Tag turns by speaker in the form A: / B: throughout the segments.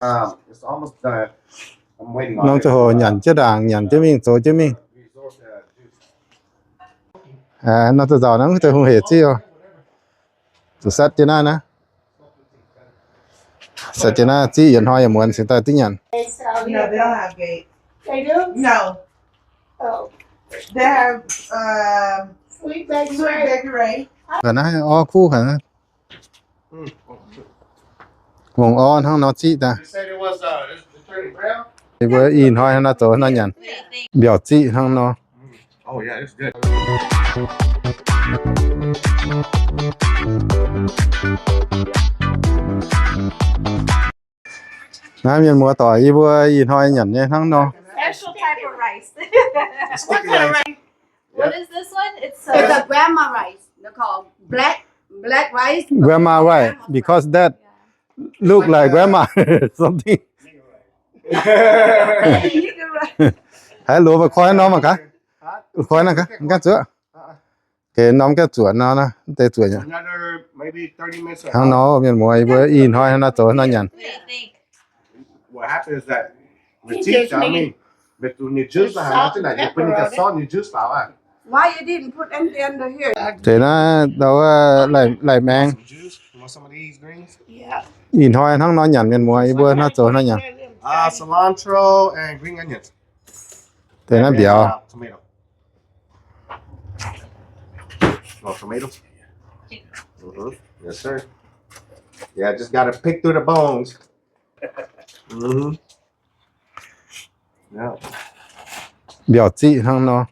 A: It's almost done. I'm waiting on
B: Nông
A: it.
B: cho hồ nhận chứ đảng nhận chứ mình số chứ mình nó tự giàu lắm tôi không hề chi rồi tự sát chứ na nè sát chứ na chi hiện hoa muốn sẽ ta tí nhận
C: No, they don't have gate.
D: They do?
C: No,
D: Oh,
C: they have
D: sweet baby
C: sweet
D: Ray.
C: bakery.
B: cả nó o khu cả vùng o nó chi ta
A: You said it was turning brown?
B: thì với in hoa nó tổ nó nhận biểu chi nó
A: Oh yeah, it's good.
B: nó miền mùa tỏi y vừa in hoa nhận nhé nó
E: Special type of rice.
A: What kind of rice?
E: What is this one?
D: It's a grandma rice. They're called black rice.
B: grandma right because that look like grandma something hãy lúa và khoai nó mà cả khoai nó cả chữa cái nóm cái chuột nó tê chuột nhá
A: Another maybe 30 minutes.
B: thằng nó miền mùa vừa in hoa nó tổ nó nhận
E: What do you think?
A: What happens is that the teeth, I mean, but when you juice vào nó là you put the salt and you juice vào à.
D: Why you didn't put anything under here?
B: thế nó đâu lại mang
A: Some juice. You want some of these greens?
D: Yeah.
B: in hoa thằng nó nhận miền mùa vừa nó tổ nó nhận
A: Cilantro and green onions.
B: thế nó
A: And,
B: biểu
A: tomato. Oh, tomato? Mm-hmm. Yes, sir. Yeah, just gotta pick through the bones. Mm-hmm. Yeah.
B: biểu chị thằng nó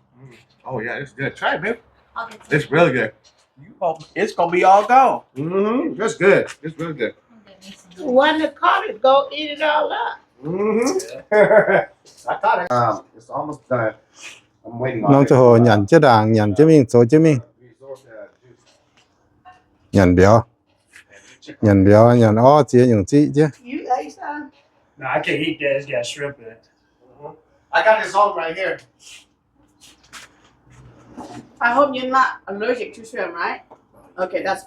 A: Oh yeah, it's good. Try it, babe.
E: I'll get some.
A: It's really good.
F: You hope it's gonna be all gone.
A: Mm-hmm. It's good. It's really good.
E: I'll get me some.
D: One that caught it, go eat it all up.
A: Mm-hmm. I thought it. It's almost done. I'm waiting on
B: nông
A: it.
B: cho hồ nhận chứ đảng nhận chứ mình số chứ mình nhận biểu nhận o chia những chị chứ
D: You ate some?
F: No, I can't eat that. It's got shrimp in it.
A: I got this home right here.
D: I hope you're not allergic to shrimp, right? Okay, that's.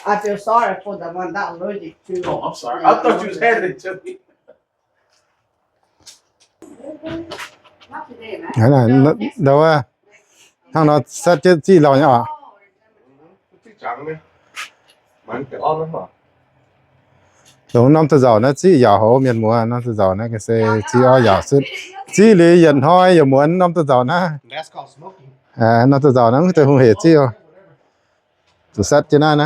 D: I feel sorry for the one that allergic to.
F: Oh, I'm sorry. I thought you was handing it to me.
D: Not today, man.
B: cái này đâu thằng nó sát chứ chị lò nhỏ
A: Chị trắng đi. Bán cái on lắm hả?
B: đúng năm tự giàu nó chị giàu hổ miền mùa nó tự giàu nó cái xe chị o giàu suốt chị lý hiện hoa giờ muốn năm tự giàu nó
A: That's called smoking.
B: nó tự giàu nó tôi không hề chi rồi tự sát chứ na nè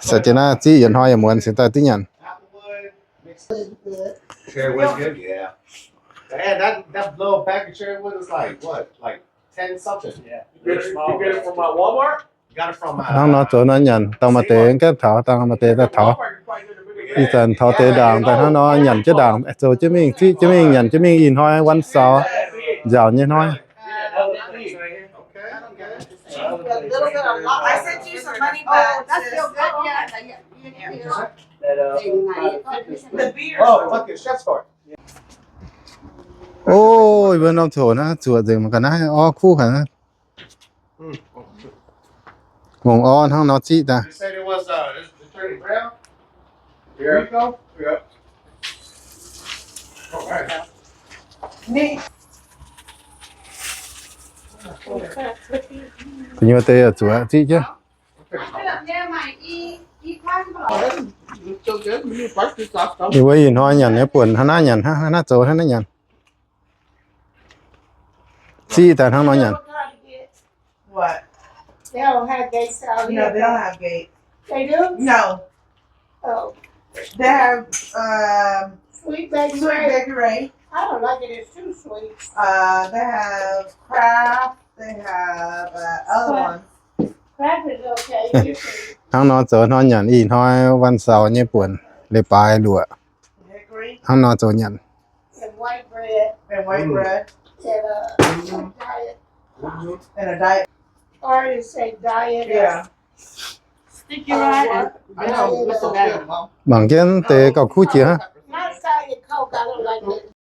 B: sát chứ na chị hiện hoa giờ muốn sẽ ta tí nhận
A: Applewood. Cherry wood good, yeah. And that little bag of cherry wood is like what? Like 10 something.
F: Yeah.
A: You get it from Walmart? Got it from
B: nó chỗ nó nhận tao mà tế cái thảo tao mà tế ta thảo đi tận thảo tế đảng tại nó nhận chứ đảng rồi chứ mình nhận chứ mình in hoa quan sao giàu như nói
D: A little bit of lot.
C: I sent you some money
D: Oh,
C: back.
D: that's still
C: sis.
D: good. Yeah.
F: That
C: The beer.
A: Oh, fuck it, chef's card.
B: ôi bên ông thổ nó chuột gì mà cái này o khu hả vùng o nó chị ta
A: You said it was it's turning brown? Here you go. Yep. All right.
C: Nick.
B: nhiều tê ở chuột chị chứ thì với in hoa nhận cái buồn hắn nhận hắn chỗ hắn nhận chị tại hắn nó nhận
C: What?
D: They don't have gates out
C: No,
D: here.
C: they don't have gate.
D: They do?
C: No,
D: Oh,
C: they have
D: sweet baby
C: sweet
D: Ray.
C: bakery.
D: I don't like it. It's too sweet.
C: They have craft. They have other
D: What?
C: ones.
D: Crab is okay. You can-
B: hắn nó chỗ nó nhận in hoa văn sao như buồn lấy bài lụa
C: Hickory
B: hắn nó chỗ nhận
D: and white bread
C: and white bread
D: and diet.
C: and a diet.
D: Or you say diet.
C: Yeah.
D: Sticky rice.
C: I know. What's the matter, Mom?
B: bằng cái tê cầu khu chia
D: Not diet Coke. I don't like it.